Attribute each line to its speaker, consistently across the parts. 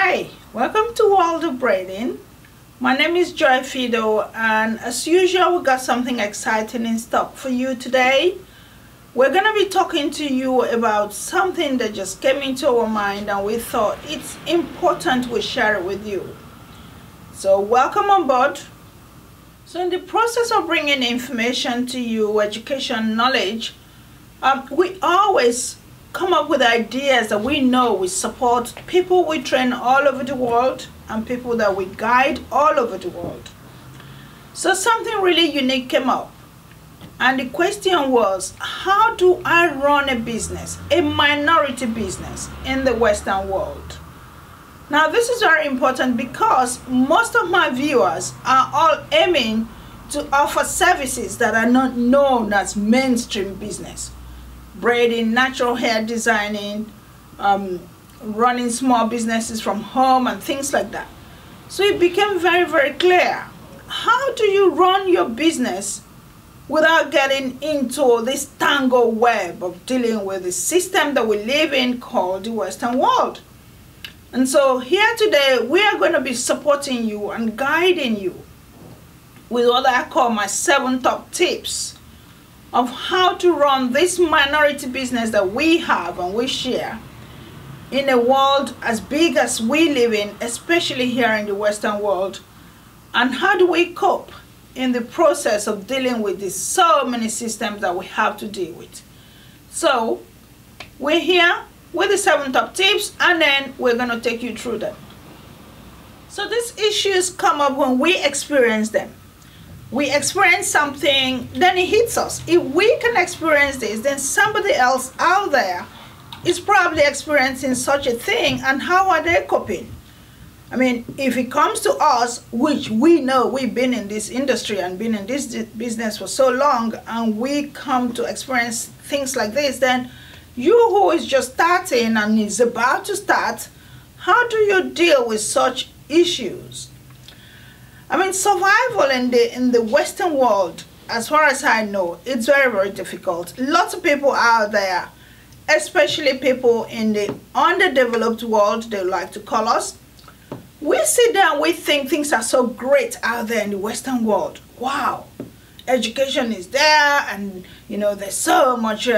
Speaker 1: Hi, welcome to World of Braiding. My name is Joy Fido, and as usual we got something exciting in stock for you today. We're going to be talking to you about something that just came into our mind and we thought it's important we share it with you. So welcome on board. So in the process of bringing information to you, education, knowledge, we always come up with ideas that we know we support people we train all over the world and people that we guide all over the world. So something really unique came up, and the question was, how do I run a business, a minority business in the Western world? Now this is very important because most of my viewers are all aiming to offer services that are not known as mainstream business. Braiding, natural hair designing, running small businesses from home and things like that. So it became very, very clear. How do you run your business without getting into this tangled web of dealing with the system that we live in called the Western world? And so here today, we are going to be supporting you and guiding you with what I call my 7 top tips of how to run this minority business that we have and we share in a world as big as we live in, especially here in the Western world. And how do we cope in the process of dealing with these so many systems that we have to deal with? So we're here with the 7 top tips, and then we're going to take you through them. So these issues come up when we experience them. We experience something, then it hits us. If we can experience this, then somebody else out there is probably experiencing such a thing, and how are they coping? I mean, if it comes to us, which we know we've been in this industry and been in this business for so long, and we come to experience things like this, then you who is just starting and is about to start, how do you deal with such issues? I mean, survival in the Western world, as far as I know, it's very, very difficult. Lots of people out there, especially people in the underdeveloped world, they like to call us, we sit down, we think things are so great out there in the Western world. Wow, education is there, and you know, there's so much,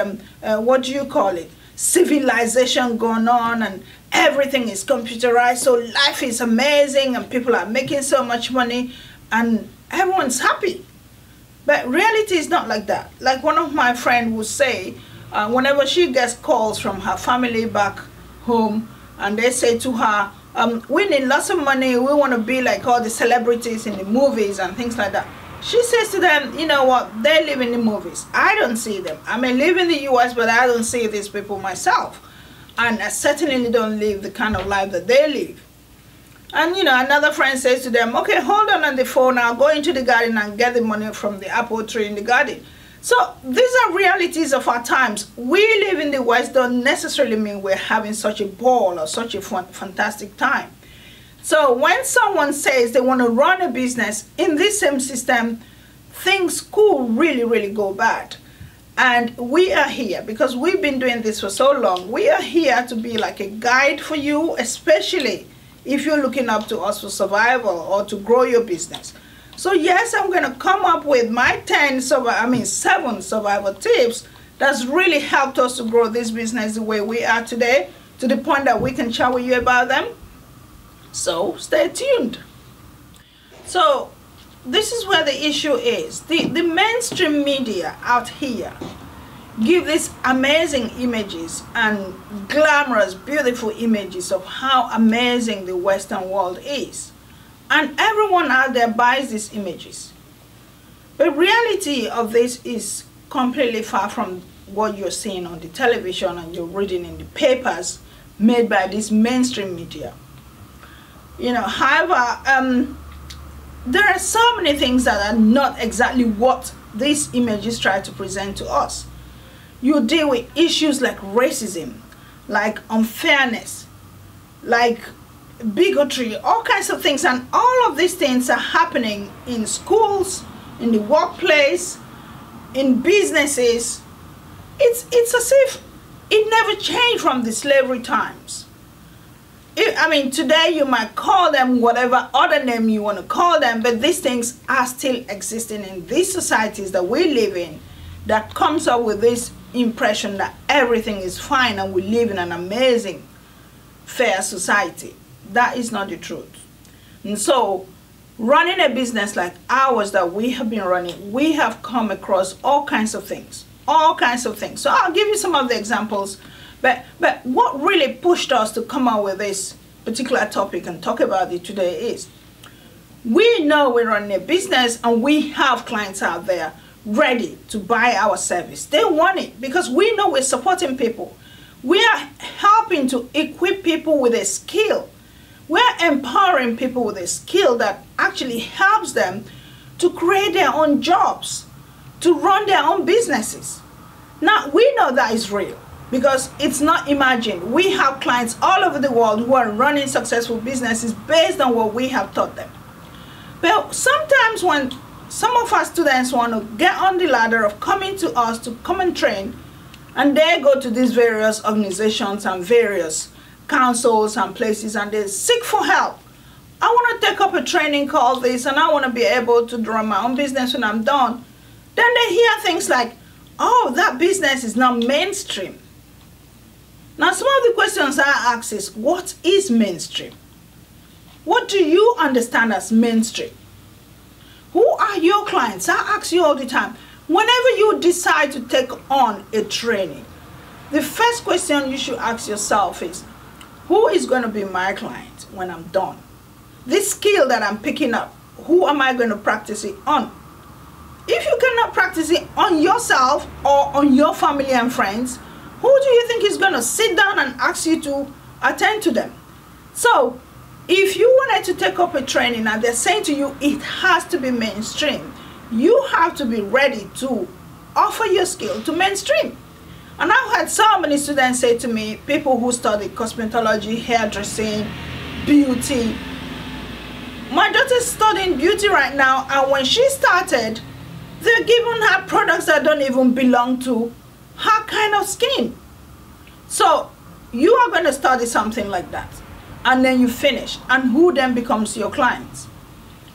Speaker 1: what do you call it, civilization going on, and everything is computerized, so life is amazing and people are making so much money and everyone's happy. But reality is not like that. Like one of my friends would say, whenever she gets calls from her family back home and they say to her, we need lots of money, we want to be like all the celebrities in the movies and things like that. She says to them, you know what, they live in the movies. I don't see them. I may live in the US, but I don't see these people myself. And I certainly don't live the kind of life that they live. And you know, another friend says to them, okay, hold on the phone, I'll go into the garden and get the money from the apple tree in the garden. So these are realities of our times. We live in the West don't necessarily mean we're having such a ball or such a fantastic time. So when someone says they want to run a business in this same system, things could really, really go bad. And we are here because we've been doing this for so long. We are here to be like a guide for you, especially if you're looking up to us for survival or to grow your business. So yes, I'm going to come up with my 7 survival tips that's really helped us to grow this business the way we are today, to the point that we can chat with you about them. So stay tuned. So this is where the issue is. The mainstream media out here give these amazing images and glamorous, beautiful images of how amazing the Western world is. And everyone out there buys these images. The reality of this is completely far from what you're seeing on the television and you're reading in the papers made by this mainstream media. You know, however, there are so many things that are not exactly what these images try to present to us. You deal with issues like racism, like unfairness, like bigotry, all kinds of things, and all of these things are happening in schools, in the workplace, in businesses. It's as if it never changed from the slavery times. I mean, today you might call them whatever other name you want to call them, but these things are still existing in these societies that we live in, that comes up with this impression that everything is fine and we live in an amazing, fair society. That is not the truth. And so, running a business like ours that we have been running, we have come across all kinds of things. All kinds of things. So I'll give you some of the examples. But what really pushed us to come out with this particular topic and talk about it today is, we know we're running a business and we have clients out there ready to buy our service. They want it because we know we're supporting people. We are helping to equip people with a skill. We're empowering people with a skill that actually helps them to create their own jobs, to run their own businesses. Now, we know that is real because it's not imagined. We have clients all over the world who are running successful businesses based on what we have taught them. But sometimes when some of our students want to get on the ladder of coming to us to come and train, and they go to these various organizations and various councils and places and they seek for help. I want to take up a training called this and I want to be able to run my own business when I'm done. Then they hear things like, oh, that business is not mainstream. Now, some of the questions I ask is, what is mainstream? What do you understand as mainstream? Who are your clients? I ask you all the time. Whenever you decide to take on a training, the first question you should ask yourself is, who is going to be my client when I'm done? This skill that I'm picking up, who am I going to practice it on? If you cannot practice it on yourself or on your family and friends, who do you think is going to sit down and ask you to attend to them? So, if you wanted to take up a training and they're saying to you, it has to be mainstream, you have to be ready to offer your skill to mainstream. And I've had so many students say to me, people who study cosmetology, hairdressing, beauty. My daughter's studying beauty right now, and when she started, they're giving her products that don't even belong to her kind of skin. So you are going to study something like that, and then you finish, and who then becomes your clients?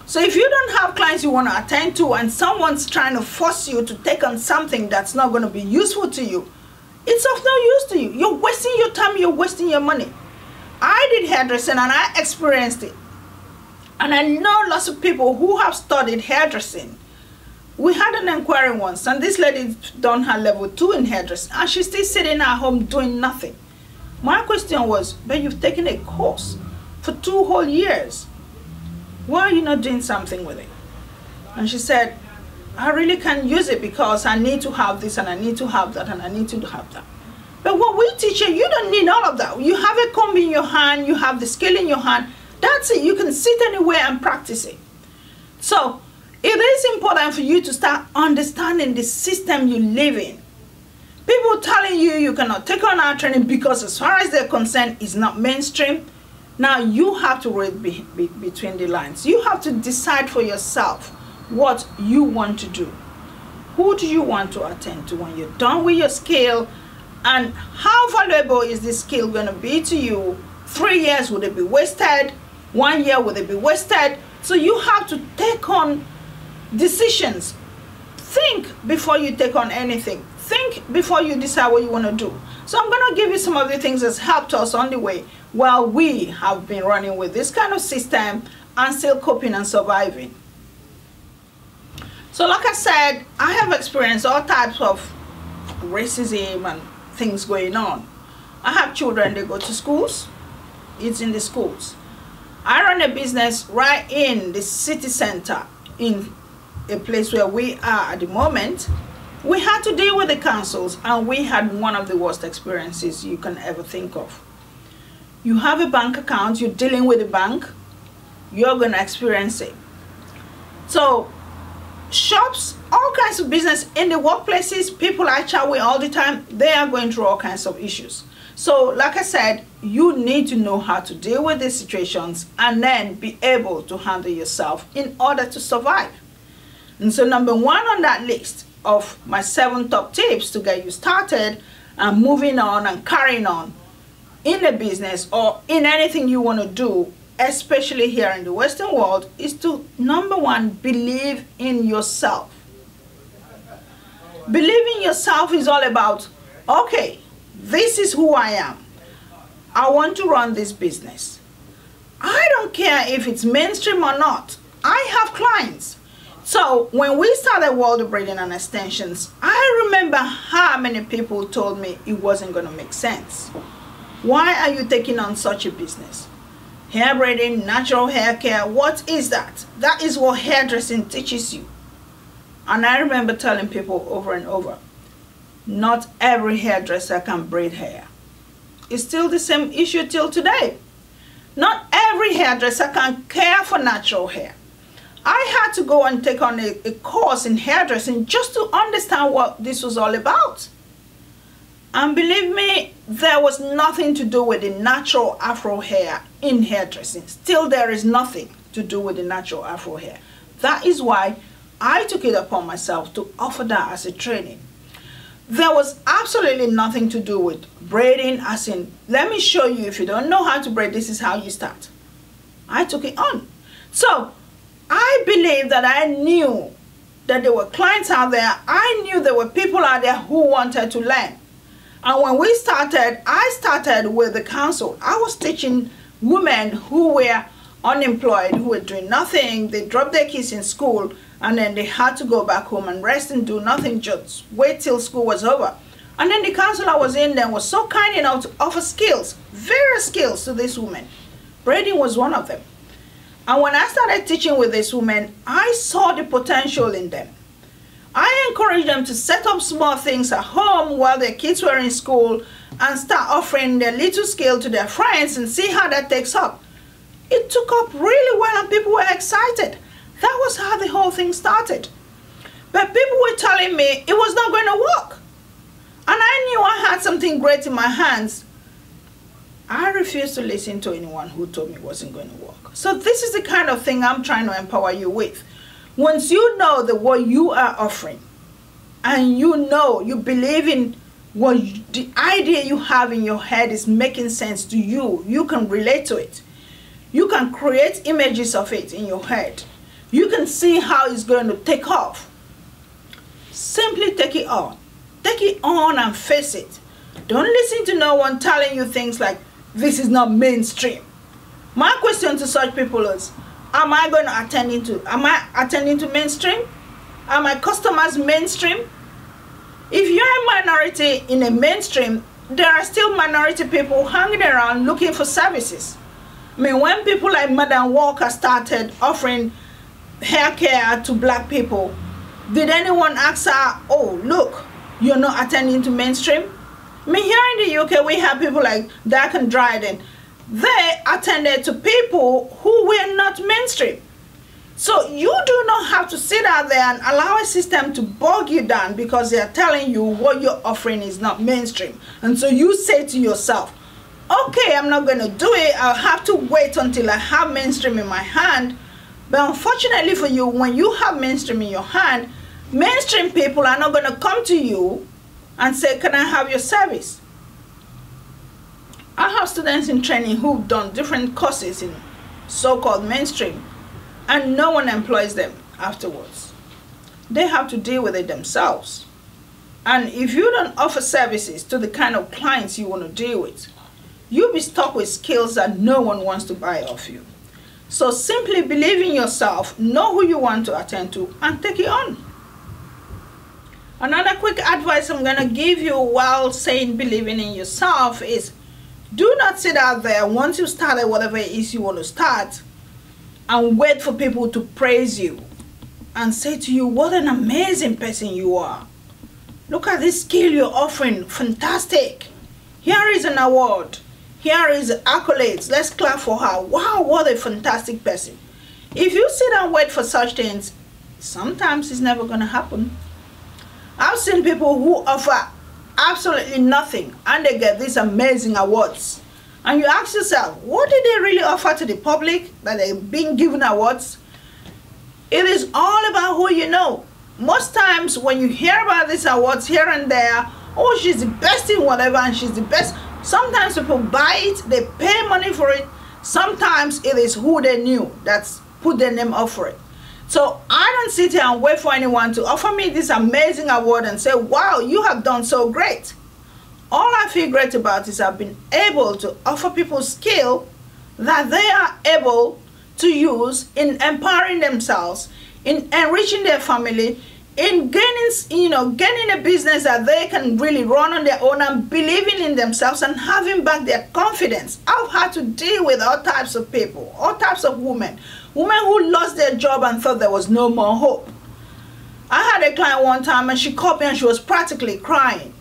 Speaker 1: So if you don't have clients you want to attend to and someone's trying to force you to take on something that's not going to be useful to you, it's of no use to you. You're wasting your time, you're wasting your money. I did hairdressing and I experienced it. And I know lots of people who have studied hairdressing. We had an inquiry once and this lady done her level 2 in hairdressing and she's still sitting at home doing nothing. My question was, but you've taken a course for 2 whole years. Why are you not doing something with it? And she said, I really can't use it because I need to have this and I need to have that and I need to have that. But what we teach you, you don't need all of that. You have a comb in your hand, you have the skill in your hand. That's it. You can sit anywhere and practice it. So it is important for you to start understanding the system you live in. People telling you you cannot take on our training because as far as they're concerned, it's not mainstream. Now you have to read between the lines. You have to decide for yourself what you want to do. Who do you want to attend to when you're done with your skill? And how valuable is this skill going to be to you? 3 years, would it be wasted? 1 year, would it be wasted? So you have to take on decisions. Think before you take on anything. Think before you decide what you want to do. So I'm going to give you some of the things that's helped us on the way while we have been running with this kind of system and still coping and surviving. So like I said, I have experienced all types of racism and things going on. I have children, they go to schools, it's in the schools. I run a business right in the city center in a place where we are at the moment. We had to deal with the councils and we had one of the worst experiences you can ever think of. You have a bank account, you're dealing with a bank, you're going to experience it. So shops, all kinds of business in the workplaces, people I chat with all the time, they are going through all kinds of issues. So like I said, you need to know how to deal with these situations and then be able to handle yourself in order to survive. And so number 1 on that list of my 7 top tips to get you started and moving on and carrying on in a business or in anything you want to do, especially here in the Western world, is to, number one, believe in yourself. Believe in yourself is all about, okay, this is who I am. I want to run this business. I don't care if it's mainstream or not. I have clients. So when we started World of Braiding and Extensions, I remember how many people told me it wasn't going to make sense. Why are you taking on such a business? Hair braiding, natural hair care, what is that? That is what hairdressing teaches you. And I remember telling people over and over, not every hairdresser can braid hair. It's still the same issue till today. Not every hairdresser can care for natural hair. I had to go and take on a course in hairdressing just to understand what this was all about. And believe me, there was nothing to do with the natural afro hair in hairdressing. Still, there is nothing to do with the natural afro hair. That is why I took it upon myself to offer that as a training. There was absolutely nothing to do with braiding, as in, let me show you, if you don't know how to braid, this is how you start. I took it on. So I believe that I knew that there were clients out there. I knew there were people out there who wanted to learn. And when we started, I started with the council. I was teaching women who were unemployed, who were doing nothing. They dropped their kids in school and then they had to go back home and rest and do nothing, just wait till school was over. And then the counselor was in there, was so kind enough to offer skills, various skills to these women. Braiding was one of them. And when I started teaching with these women, I saw the potential in them. I encouraged them to set up small things at home while their kids were in school and start offering their little skill to their friends and see how that takes up. It took up really well and people were excited. That was how the whole thing started. But people were telling me it was not going to work. And I knew I had something great in my hands. I refused to listen to anyone who told me it wasn't going to work. So this is the kind of thing I'm trying to empower you with. Once you know that what you are offering, and you know, you believe in the idea you have in your head is making sense to you, you can relate to it. You can create images of it in your head. You can see how it's going to take off. Simply take it on. Take it on and face it. Don't listen to no one telling you things like, this is not mainstream. My question to such people is, am I attending to mainstream? Are my customers mainstream? If you're a minority in a mainstream, there are still minority people hanging around looking for services. I mean, when people like Madam Walker started offering hair care to black people, did anyone ask her, oh, look, you're not attending to mainstream? I mean, here in the UK, we have people like Dark and Dryden. They attended to people who were not mainstream. So you do not have to sit out there and allow a system to bog you down because they are telling you what you're offering is not mainstream. And so you say to yourself, okay, I'm not going to do it. I'll have to wait until I have mainstream in my hand. But unfortunately for you, when you have mainstream in your hand, mainstream people are not going to come to you and say, can I have your service? I have students in training who've done different courses in so-called mainstream, and no one employs them afterwards. They have to deal with it themselves. And if you don't offer services to the kind of clients you want to deal with, you'll be stuck with skills that no one wants to buy off you. So simply believe in yourself, know who you want to attend to, and take it on. Another quick advice I'm going to give you while saying believing in yourself is, do not sit out there once you started whatever it is you want to start and wait for people to praise you and say to you, what an amazing person you are. Look at this skill you're offering, fantastic. Here is an award. Here is accolades. Let's clap for her. Wow, what a fantastic person. If you sit and wait for such things, sometimes it's never going to happen. I've seen people who offer absolutely nothing and they get these amazing awards. And you ask yourself, what did they really offer to the public that they've been given awards? It is all about who you know. Most times when you hear about these awards here and there, oh, she's the best in whatever and she's the best. Sometimes people buy it, they pay money for it. Sometimes it is who they knew that's put their name up for it. So I don't sit here and wait for anyone to offer me this amazing award and say, wow, you have done so great. All I feel great about is I've been able to offer people skill that they are able to use in empowering themselves, in enriching their family, in gaining a business that they can really run on their own and believing in themselves and having back their confidence. I've had to deal with all types of people, all types of women who lost their job and thought there was no more hope. I had a client one time and she called me and she was practically crying.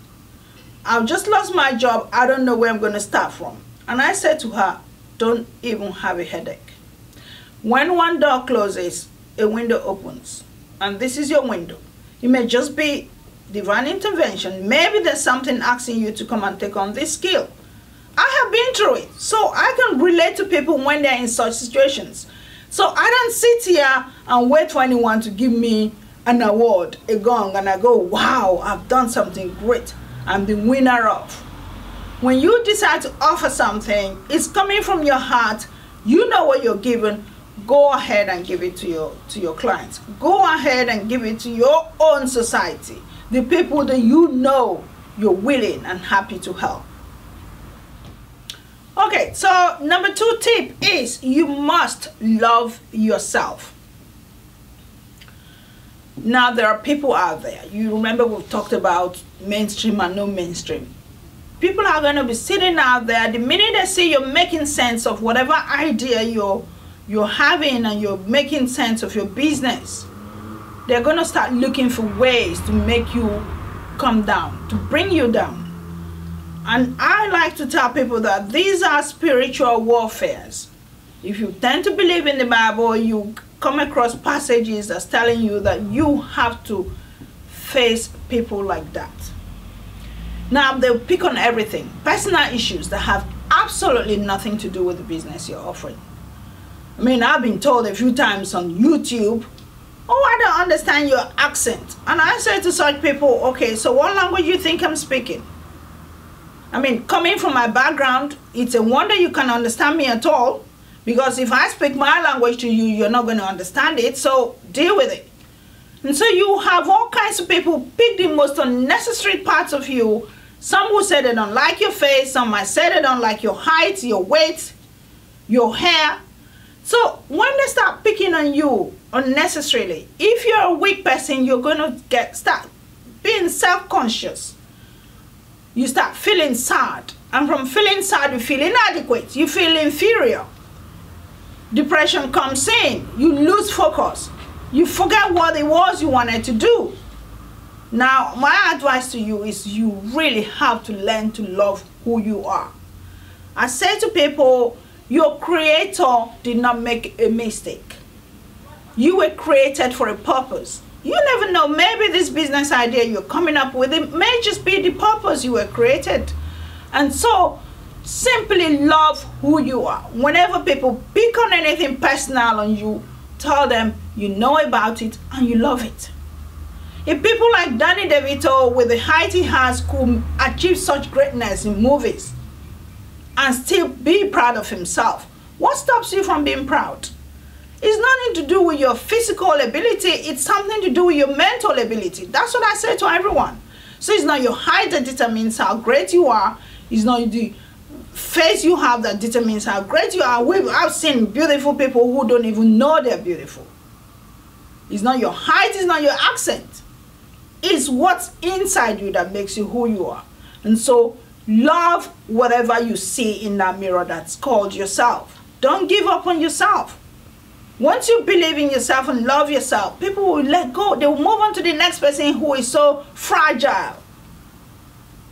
Speaker 1: I've just lost my job. I don't know where I'm going to start from. And I said to her, don't even have a headache. When one door closes, a window opens. And this is your window. It may just be divine intervention. Maybe there's something asking you to come and take on this skill. I have been through it, so I can relate to people when they're in such situations. So I don't sit here and wait for anyone to give me an award, a gong, and I go, wow, I've done something great. I'm the winner of. When you decide to offer something, it's coming from your heart. You know what you're giving. Go ahead and give it to your clients. Go ahead and give it to your own society, the people that you know you're willing and happy to help. Okay, so number 2 tip is you must love yourself. Now there are people out there. You remember we've talked about mainstream and no mainstream. People are going to be sitting out there. The minute they see you're making sense of whatever idea you're having and you're making sense of your business, they're going to start looking for ways to make you come down, to bring you down. And I like to tell people that these are spiritual warfares. If you tend to believe in the Bible, you come across passages that's telling you that you have to face people like that. Now they'll pick on everything, personal issues that have absolutely nothing to do with the business you're offering. I mean, I've been told a few times on YouTube, oh, I don't understand your accent. And I say to such people, okay, so what language do you think I'm speaking? I mean, coming from my background, it's a wonder you can understand me at all. Because if I speak my language to you, you're not going to understand it. So deal with it. And so you have all kinds of people pick the most unnecessary parts of you. Some will say they don't like your face. Some might say they don't like your height, your weight, your hair. So when they start picking on you unnecessarily, if you're a weak person, you're going to start being self-conscious. You start feeling sad. And from feeling sad, you feel inadequate. You feel inferior. Depression comes in. You lose focus. You forget what it was you wanted to do. Now, my advice to you is you really have to learn to love who you are. I say to people, your creator did not make a mistake. You were created for a purpose. You never know, maybe this business idea you're coming up with, it may just be the purpose you were created. And so, simply love who you are. Whenever people pick on anything personal on you, tell them you know about it and you love it. If people like Danny DeVito, with the height he has, could achieve such greatness in movies and still be proud of himself, what stops you from being proud? It's nothing to do with your physical ability. It's something to do with your mental ability. That's what I say to everyone. So it's not your height that determines how great you are. It's not the face you have that determines how great you are. I've seen beautiful people who don't even know they're beautiful. It's not your height, it's not your accent. It's what's inside you that makes you who you are. And so love whatever you see in that mirror that's called yourself. Don't give up on yourself. Once you believe in yourself and love yourself, people will let go. They will move on to the next person who is so fragile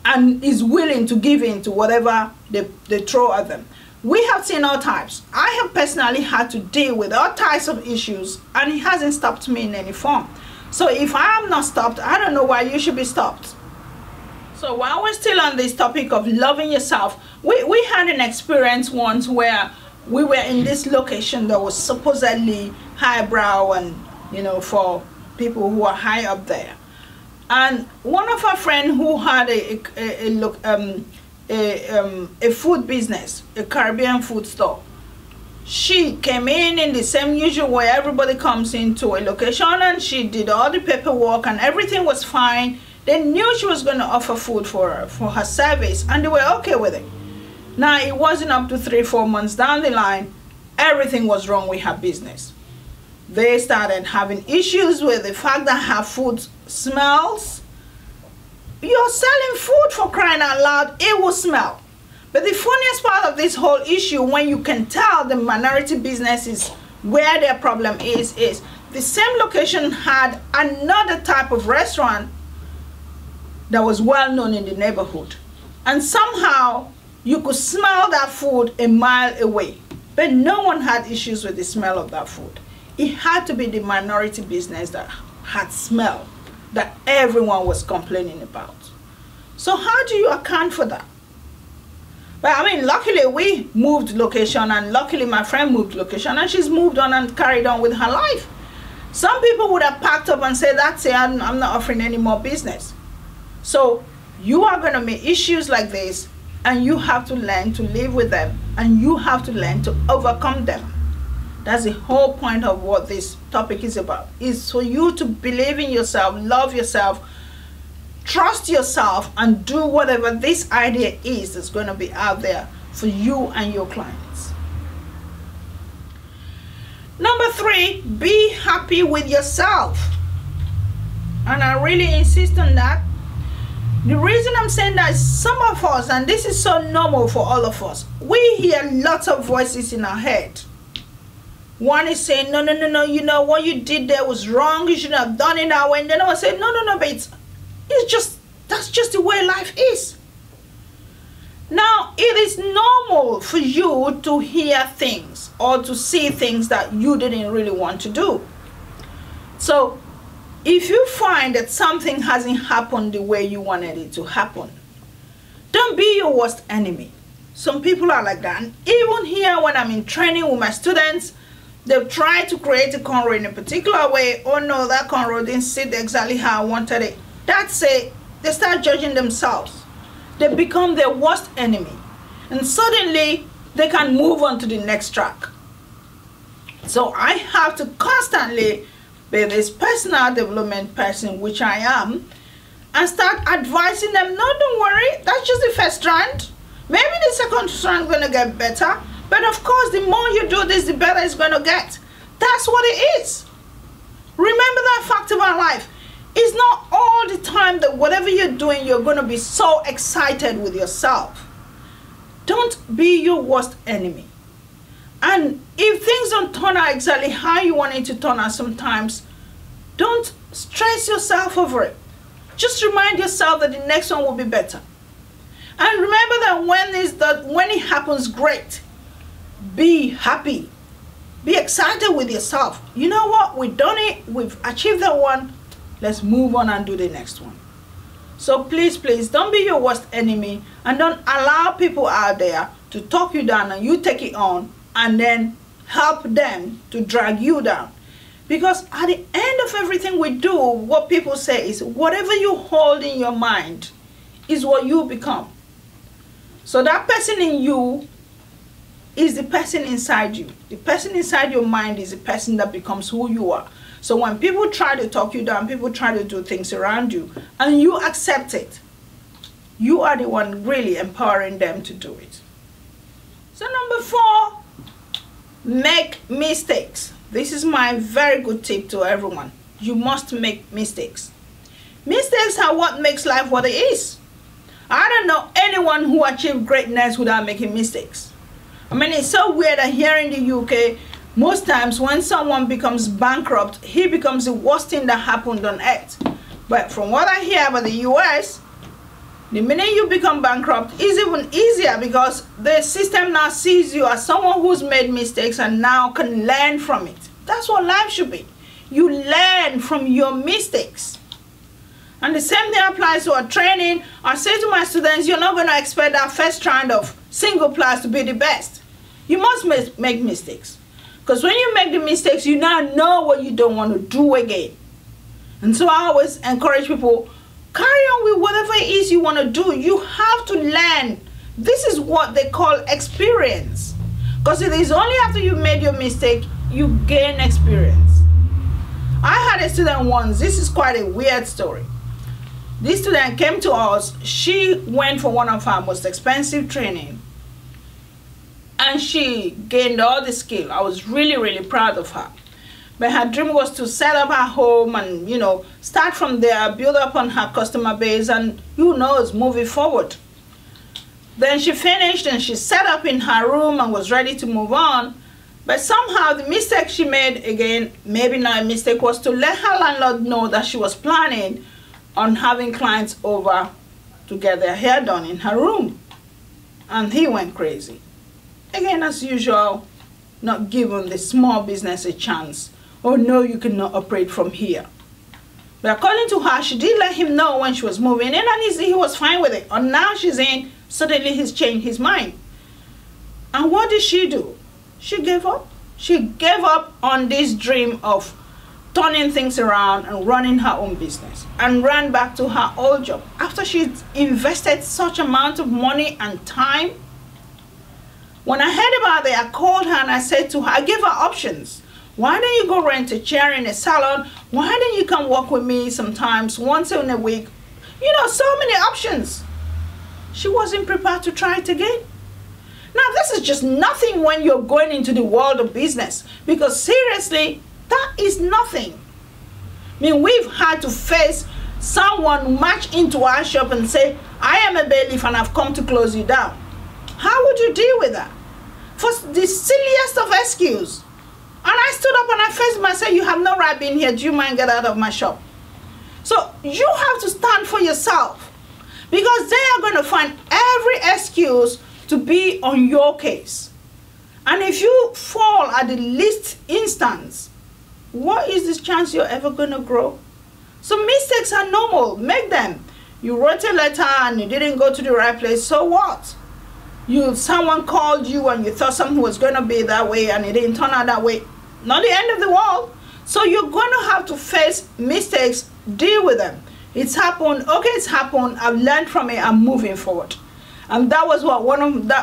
Speaker 1: and is willing to give in to whatever they throw at them. We have seen all types. I have personally had to deal with all types of issues, and it hasn't stopped me in any form. So if I am not stopped, I don't know why you should be stopped. So while we're still on this topic of loving yourself, we had an experience once where we were in this location that was supposedly highbrow and, you know, for people who are high up there. And one of our friends who had a food business, a Caribbean food store. She came in the same usual way everybody comes into a location, and she did all the paperwork and everything was fine. They knew she was going to offer food for her service, and they were okay with it. Now, it wasn't up to 3-4 months down the line, everything was wrong with her business. They started having issues with the fact that her food smells. You're selling food, for crying out loud, it will smell. But the funniest part of this whole issue, when you can tell the minority businesses where their problem is the same location had another type of restaurant that was well known in the neighborhood. And somehow you could smell that food a mile away. But no one had issues with the smell of that food. It had to be the minority business that had smell that everyone was complaining about. So how do you account for that? But I mean, luckily we moved location, and luckily my friend moved location, and she's moved on and carried on with her life. Some people would have packed up and said, that's it, I'm not offering any more business. So you are going to meet issues like this, and you have to learn to live with them, and you have to learn to overcome them. That's the whole point of what this topic is about, is for you to believe in yourself, love yourself, trust yourself, and do whatever this idea is that's going to be out there for you and your clients. Number 3, be happy with yourself. And I really insist on that. The reason I'm saying that is some of us, and this is so normal for all of us, we hear lots of voices in our head. One is saying, no, you know, what you did there was wrong, you shouldn't have done it that way. And then I was saying, no, but that's just the way life is. Now, it is normal for you to hear things or to see things that you didn't really want to do. So, if you find that something hasn't happened the way you wanted it to happen, don't be your worst enemy. Some people are like that. And even here, when I'm in training with my students, they've tried to create a cornrow in a particular way. Oh no, that cornrow didn't sit exactly how I wanted it. That's it. They start judging themselves. They become their worst enemy. And suddenly, they can move on to the next track. So I have to constantly be this personal development person, which I am, and start advising them, no, don't worry, that's just the first strand. Maybe the second strand is going to get better. But of course, the more you do this, the better it's going to get. That's what it is. Remember that fact about life. It's not all the time that whatever you're doing, you're going to be so excited with yourself. Don't be your worst enemy. And if things don't turn out exactly how you want it to turn out sometimes, don't stress yourself over it. Just remind yourself that the next one will be better. And remember that when it happens, great. Be happy. Be excited with yourself. You know what? We've done it. We've achieved that one. Let's move on and do the next one. So please, don't be your worst enemy, and don't allow people out there to talk you down and you take it on and then help them to drag you down. Because at the end of everything we do, what people say is whatever you hold in your mind is what you become. So that person in you is the person inside you. The person inside your mind is the person that becomes who you are. So when people try to talk you down, people try to do things around you, and you accept it, you are the one really empowering them to do it. So number 4, make mistakes. This is my very good tip to everyone. You must make mistakes. Mistakes are what makes life what it is. I don't know anyone who achieved greatness without making mistakes. I mean, it's so weird that here in the UK, most times when someone becomes bankrupt, he becomes the worst thing that happened on earth. But from what I hear about the US, the minute you become bankrupt, it's even easier because the system now sees you as someone who's made mistakes and now can learn from it. That's what life should be. You learn from your mistakes. And the same thing applies to our training. I say to my students, you're not going to expect that first round of single plus to be the best. You must make mistakes. Because when you make the mistakes, you now know what you don't want to do again. And so I always encourage people, carry on with whatever it is you want to do. You have to learn This is what they call experience. Because it is only after you made your mistake, you gain experience. I had a student once, this is quite a weird story. This student came to us, she went for one of our most expensive training. And she gained all the skill. I was really, really proud of her. But her dream was to set up her home and, you know, start from there, build up on her customer base and, who knows, move it forward. Then she finished and she set up in her room and was ready to move on. But somehow the mistake she made, again, maybe not a mistake, was to let her landlord know that she was planning on having clients over to get their hair done in her room. And he went crazy. Again, as usual, not giving the small business a chance. Oh no, you cannot operate from here. But according to her, she did let him know when she was moving in and he was fine with it. And now she's in, suddenly he's changed his mind. And what did she do? She gave up. She gave up on this dream of turning things around and running her own business and ran back to her old job. After she'd invested such amount of money and time, when I heard about it, I called her and I said to her, I gave her options. Why don't you go rent a chair in a salon? Why don't you come work with me sometimes, once in a week? You know, so many options. She wasn't prepared to try it again. Now, this is just nothing when you're going into the world of business, because seriously, that is nothing. I mean, we've had to face someone march into our shop and say, I am a bailiff and I've come to close you down. How would you deal with that? For the silliest of excuse. And I stood up and I faced him and said, you have no right being here. Do you mind get out of my shop? So you have to stand for yourself, because they are going to find every excuse to be on your case. And if you fall at the least instance, what is this chance you're ever going to grow? So mistakes are normal. Make them. You wrote a letter and you didn't go to the right place. So what? Someone called you and you thought something was going to be that way and it didn't turn out that way. Not the end of the world. So you're going to have to face mistakes, deal with them. It's happened. Okay, it's happened. I've learned from it. I'm moving forward. And that was what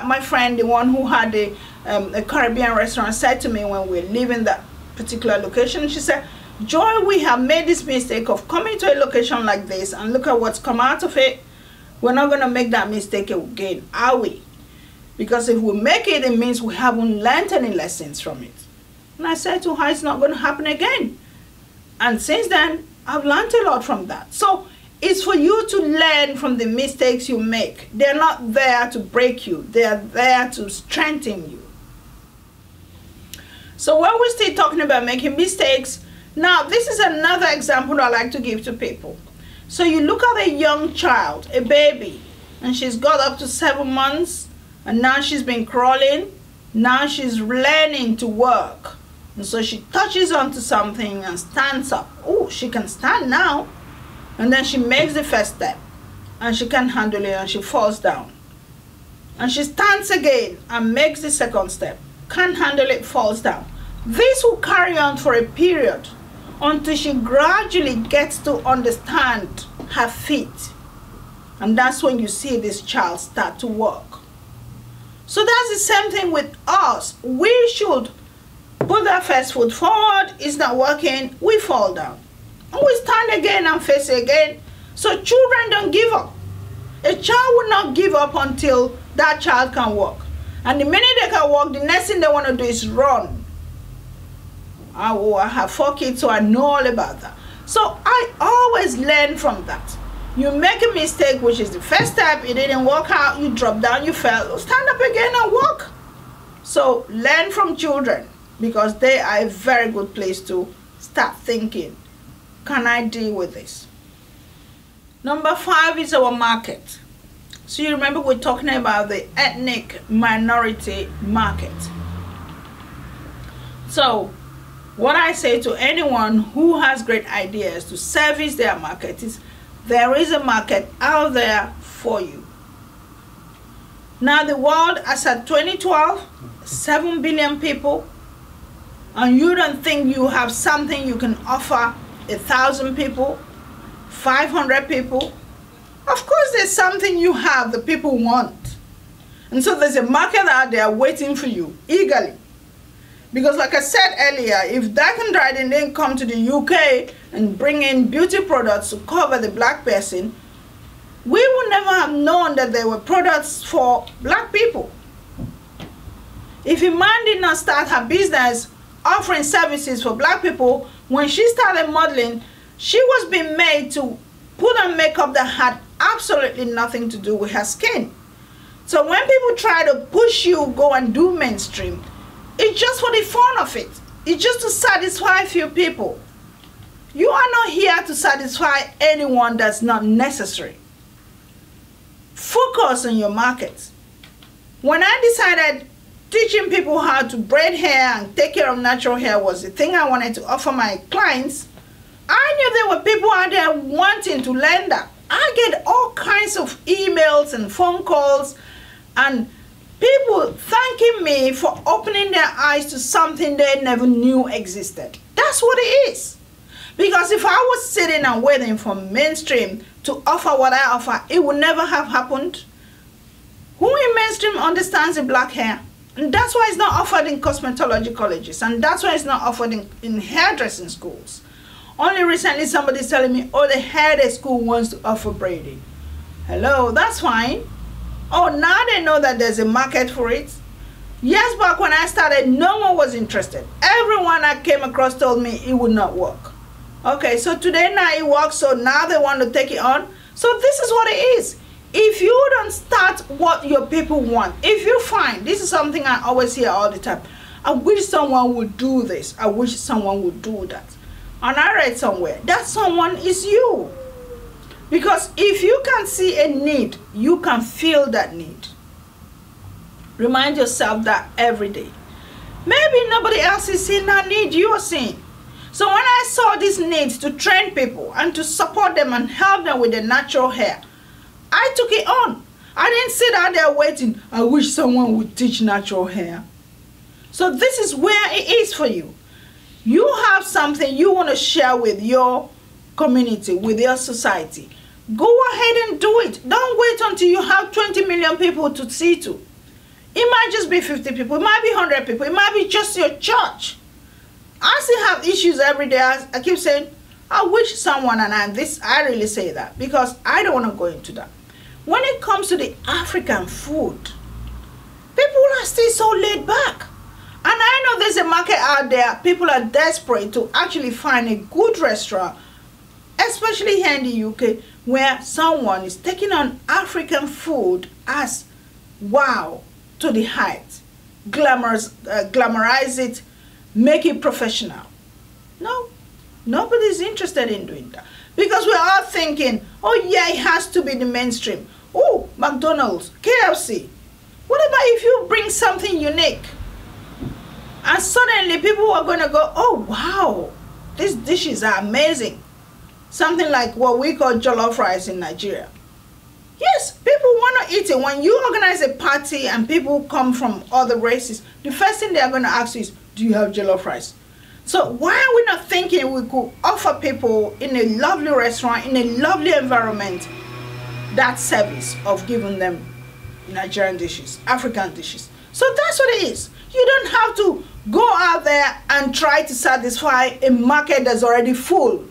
Speaker 1: my friend, the one who had a Caribbean restaurant, said to me when we were leaving that particular location. She said, Joy, we have made this mistake of coming to a location like this and look at what's come out of it. We're not going to make that mistake again, are we? Because if we make it, it means we haven't learned any lessons from it. And I said to her, it's not going to happen again. And since then, I've learned a lot from that. So it's for you to learn from the mistakes you make. They're not there to break you. They're there to strengthen you. So when we're still talking about making mistakes, now this is another example I like to give to people. So you look at a young child, a baby, and she's got up to 7 months, and now she's been crawling. Now she's learning to work. And so she touches onto something and stands up. Oh, she can stand now. And then she makes the first step. And she can't handle it and she falls down. And she stands again and makes the second step. Can't handle it, falls down. This will carry on for a period until she gradually gets to understand her feet. And that's when you see this child start to walk. So that's the same thing with us. We should put our first foot forward. It's not working, we fall down. And we stand again and face it again. So children don't give up. A child will not give up until that child can walk. And the minute they can walk, the next thing they want to do is run. I have 4 kids, so I know all about that. So I always learn from that. You make a mistake, which is the first step, it didn't work out, you drop down, you fell, stand up again and walk. So learn from children, because they are a very good place to start thinking, can I deal with this? Number 5 is our market. So you remember we're talking about the ethnic minority market. So what I say to anyone who has great ideas to service their market is, there is a market out there for you. Now the world, as at 2012, 7 billion people, and you don't think you have something you can offer 1,000 people, 500 people. Of course there's something you have the people want. And so there's a market out there waiting for you eagerly. Because like I said earlier, if Dark and Dryden didn't come to the UK and bring in beauty products to cover the black person, we would never have known that there were products for black people. If a man did not start her business offering services for black people, when she started modeling, she was being made to put on makeup that had absolutely nothing to do with her skin. So when people try to push you go and do mainstream, it's just for the fun of it. It's just to satisfy a few people. You are not here to satisfy anyone. That's not necessary. Focus on your market. When I decided teaching people how to braid hair and take care of natural hair was the thing I wanted to offer my clients, I knew there were people out there wanting to learn that. I get all kinds of emails and phone calls and people thanking me for opening their eyes to something they never knew existed. That's what it is. Because if I was sitting and waiting for mainstream to offer what I offer, it would never have happened. Who in mainstream understands the black hair? And that's why it's not offered in cosmetology colleges. And that's why it's not offered in hairdressing schools. Only recently somebody's telling me, oh, the hairdressing school wants to offer braiding. Hello, that's fine. Oh, now they know that there's a market for it. Years back when I started, no one was interested. Everyone I came across told me it would not work. Okay, so today now it works, so now they want to take it on. So this is what it is. If you don't start what your people want, if you find, this is something I always hear all the time, I wish someone would do this, I wish someone would do that. And I read somewhere, that someone is you. Because if you can see a need, you can feel that need. Remind yourself that every day. Maybe nobody else is seeing that need you are seeing. So when I saw this need to train people and to support them and help them with their natural hair, I took it on. I didn't sit out there waiting, I wish someone would teach natural hair. So this is where it is for you. You have something you want to share with your community, with your society. Go ahead and do it. Don't wait until you have 20 million people to see to. It might just be 50 people, it might be 100 people, it might be just your church. I still have issues every day. I keep saying, I wish someone, and I really say that because I don't want to go into that. When it comes to the African food, people are still so laid back. And I know there's a market out there. People are desperate to actually find a good restaurant, especially here in the UK, where someone is taking on African food as wow to the height. Glamorize it, make it professional. No, nobody's interested in doing that. Because we're all thinking, oh yeah, it has to be the mainstream. Oh, McDonald's, KFC. What about if you bring something unique? And suddenly people are going to go, oh wow, these dishes are amazing. Something like what we call jollof rice in Nigeria. Yes, people want to eat it. When you organize a party and people come from other races, the first thing they're going to ask you is, do you have jollof rice? So why are we not thinking we could offer people in a lovely restaurant, in a lovely environment, that service of giving them Nigerian dishes, African dishes? So that's what it is. You don't have to go out there and try to satisfy a market that's already full.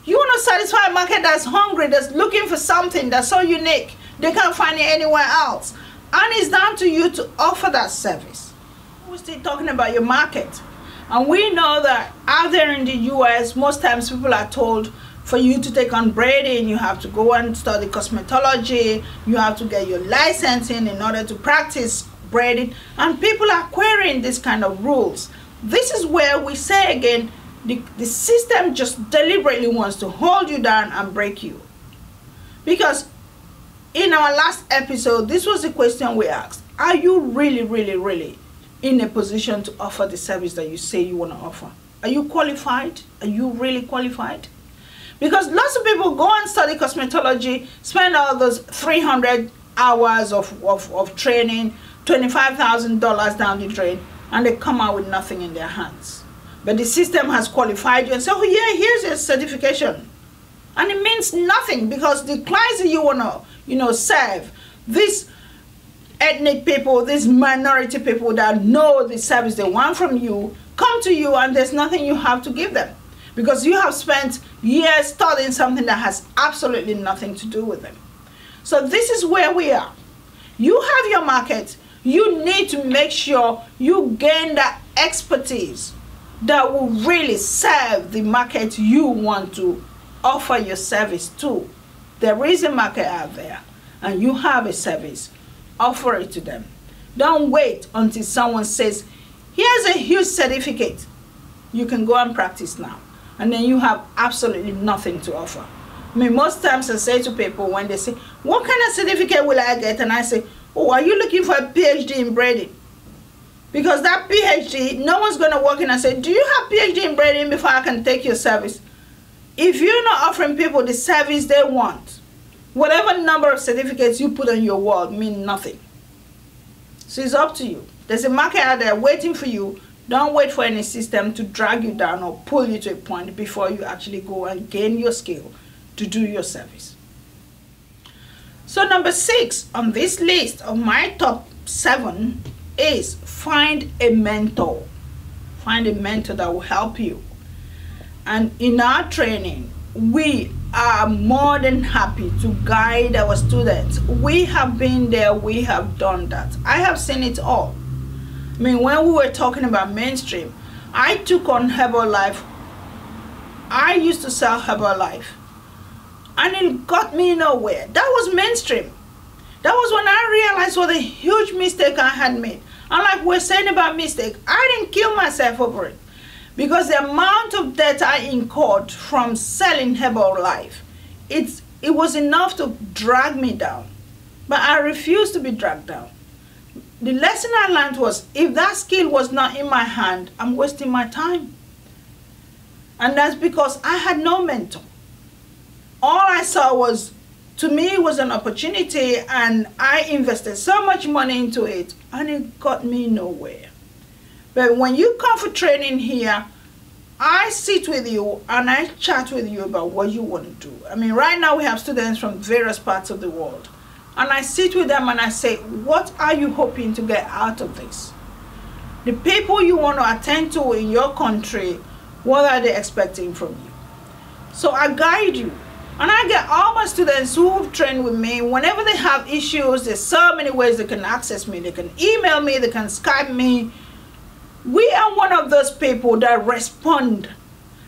Speaker 1: You want to satisfy a market that's hungry, that's looking for something that's so unique, they can't find it anywhere else. And it's down to you to offer that service. We're still talking about your market. And we know that out there in the US, most times people are told for you to take on braiding, you have to go and study cosmetology, you have to get your licensing in order to practice braiding, and people are querying this kind of rules. This is where we say again, the system just deliberately wants to hold you down and break you. Because in our last episode, this was the question we asked. Are you really in a position to offer the service that you say you want to offer? Are you qualified? Are you really qualified? Because lots of people go and study cosmetology, spend all those 300 hours of training, $25,000 down the drain, and they come out with nothing in their hands. But the system has qualified you and said, oh yeah, here's your certification. And it means nothing because the clients that you want to, serve, this ethnic people, these minority people that know the service they want from you, come to you and there's nothing you have to give them because you have spent years studying something that has absolutely nothing to do with them. So this is where we are. You have your market. You need to make sure you gain that expertise that will really serve the market you want to offer your service to. There is a market out there and you have a service. Offer it to them. Don't wait until someone says, here's a huge certificate. You can go and practice now. And then you have absolutely nothing to offer. I mean, most times I say to people when they say, what kind of certificate will I get? And I say, oh, are you looking for a PhD in braiding? Because that PhD, no one's going to walk in and say, do you have PhD in braiding before I can take your service? If you're not offering people the service they want, whatever number of certificates you put on your wall mean nothing. So it's up to you. There's a market out there waiting for you. Don't wait for any system to drag you down or pull you to a point before you actually go and gain your skill to do your service. So number 6 on this list of my top 7 is find a mentor. Find a mentor that will help you. And in our training, we are more than happy to guide our students. We have been there, we have done that. I have seen it all. I mean, when we were talking about mainstream, I took on Herbalife. I used to sell Herbalife. And it got me nowhere. That was mainstream. That was when I realized what a huge mistake I had made. And like we're saying about mistake, I didn't kill myself over it. Because the amount of debt I incurred from selling Herbalife, it was enough to drag me down. But I refused to be dragged down. The lesson I learned was, if that skill was not in my hand, I'm wasting my time. And that's because I had no mentor. All I saw was, to me, it was an opportunity, and I invested so much money into it, and it got me nowhere. But when you come for training here, I sit with you and I chat with you about what you want to do. I mean, right now we have students from various parts of the world. And I sit with them and I say, what are you hoping to get out of this? The people you want to attend to in your country, what are they expecting from you? So I guide you. And I get all my students who've trained with me, whenever they have issues, there's so many ways they can access me. They can email me, they can Skype me. We are one of those people that respond,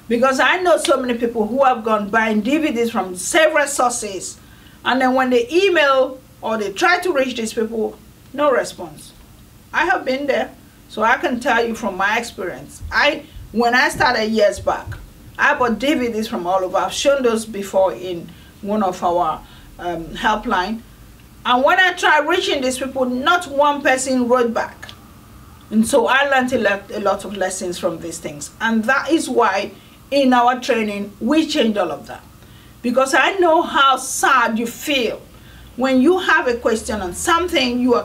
Speaker 1: because I know so many people who have gone buying DVDs from several sources, and then when they email or they try to reach these people, no response. I have been there, so I can tell you from my experience. When I started years back, I bought DVDs from all over. I've shown those before in one of our helpline. And when I tried reaching these people, not one person wrote back. And so I learned a lot of lessons from these things. And that is why in our training, we changed all of that. Because I know how sad you feel when you have a question on something, you're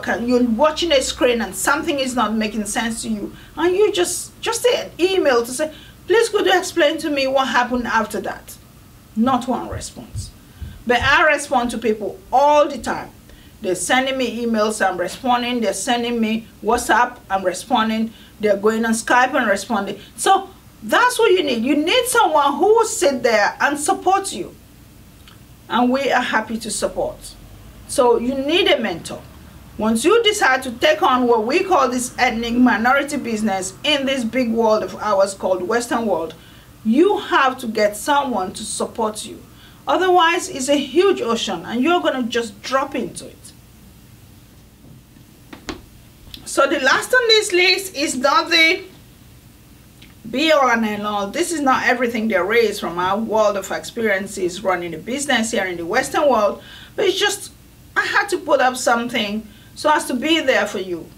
Speaker 1: watching a screen and something is not making sense to you. And you just an email to say, please could you explain to me what happened after that? Not one response. But I respond to people all the time. They're sending me emails, I'm responding. They're sending me WhatsApp, I'm responding. They're going on Skype and responding. So that's what you need. You need someone who will sit there and support you. And we are happy to support. So you need a mentor. Once you decide to take on what we call this ethnic minority business in this big world of ours called Western world, you have to get someone to support you. Otherwise, it's a huge ocean and you're going to just drop into it. So the last on this list is not the be all and end all. This is not everything there is from our world of experiences running a business here in the Western world, but it's just I had to put up something so as to be there for you.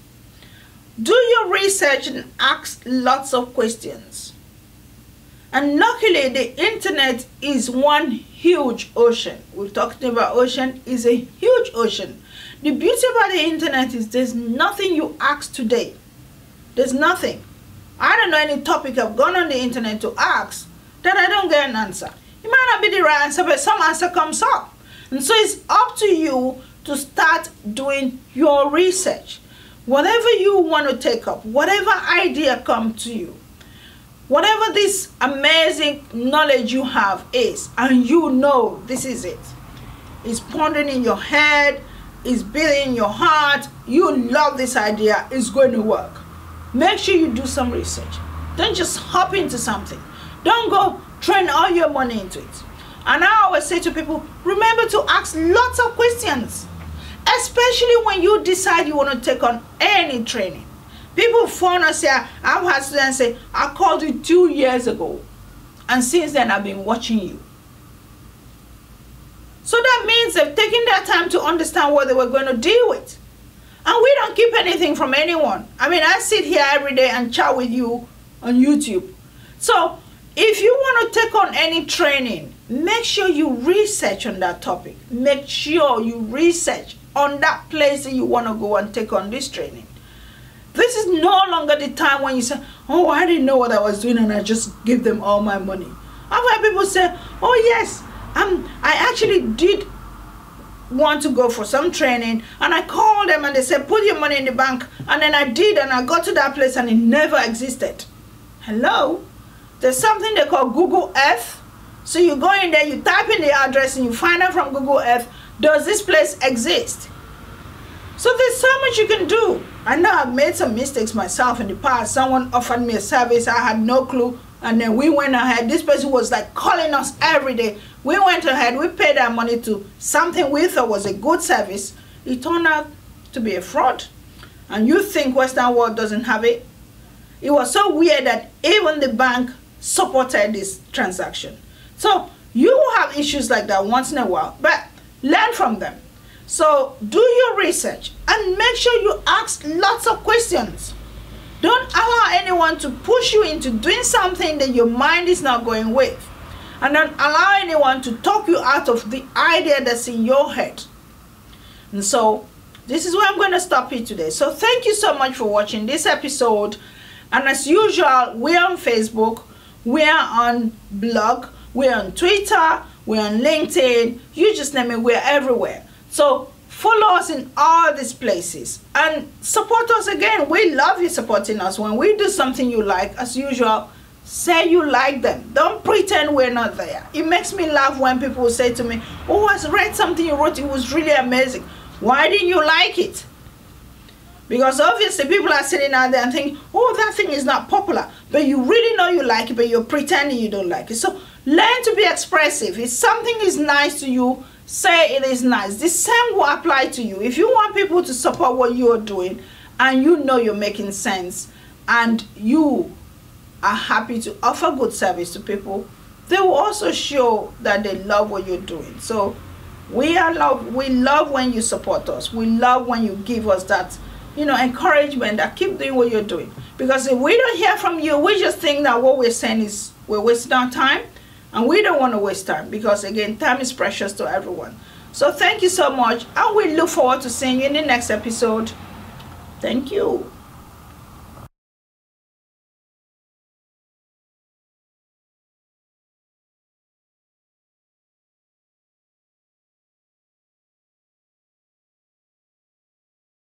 Speaker 1: Do your research and ask lots of questions. And luckily, the internet is one huge ocean. We're talking about ocean, is a huge ocean. The beauty about the internet is there's nothing you ask today. There's nothing. I don't know any topic I've gone on the internet to ask that I don't get an answer. It might not be the right answer, but some answer comes up. And so it's up to you to start doing your research. Whatever you want to take up, whatever idea comes to you, whatever this amazing knowledge you have is, and you know this is it, it's pondering in your head, it's beating in your heart, you love this idea, it's going to work. Make sure you do some research. Don't just hop into something. Don't go train all your money into it. And I always say to people, remember to ask lots of questions, especially when you decide you want to take on any training. People phone us here. I've had students say, I called you 2 years ago, and since then I've been watching you. So that means they've taken their time to understand what they were going to deal with. And we don't keep anything from anyone. I mean, I sit here every day and chat with you on YouTube. So if you want to take on any training, make sure you research on that topic. Make sure you research on that place that you want to go and take on this training. This is no longer the time when you say, oh, I didn't know what I was doing and I just give them all my money. I've had people say, oh yes, I actually did want to go for some training, and I called them and they said, put your money in the bank, and then I did, and I got to that place and it never existed. Hello? There's something they call Google Earth. So you go in there, you type in the address, and you find out from Google Earth, does this place exist? So there's so much you can do. I know I've made some mistakes myself in the past. Someone offered me a service, I had no clue, and then we went ahead. This person was like calling us every day. We went ahead, we paid our money to something we thought was a good service. It turned out to be a fraud. And you think Western world doesn't have it? It was so weird that even the bank supported this transaction. So you will have issues like that once in a while, but learn from them. So do your research and make sure you ask lots of questions. Don't allow anyone to push you into doing something that your mind is not going with. And don't allow anyone to talk you out of the idea that's in your head. And so this is where I'm going to stop here today. So thank you so much for watching this episode. And as usual, we're on Facebook, we're on blog, we're on Twitter, we're on LinkedIn. You just name it, we're everywhere. So follow us in all these places and support us again. We love you supporting us. When we do something you like, as usual, say you like them. Don't pretend we're not there. It makes me laugh when people say to me, oh, I read something you wrote, it was really amazing. Why didn't you like it? Because obviously people are sitting out there and thinking, oh, that thing is not popular. But you really know you like it, but you're pretending you don't like it. So learn to be expressive. If something is nice to you, say it is nice. The same will apply to you. If you want people to support what you're doing and you know you're making sense and you are happy to offer good service to people, they will also show that they love what you're doing. So we love when you support us. We love when you give us that, encouragement that keep doing what you're doing. Because if we don't hear from you, we just think that what we're saying is we're wasting our time, and we don't want to waste time because, again, time is precious to everyone. So thank you so much, and we look forward to seeing you in the next episode. Thank you.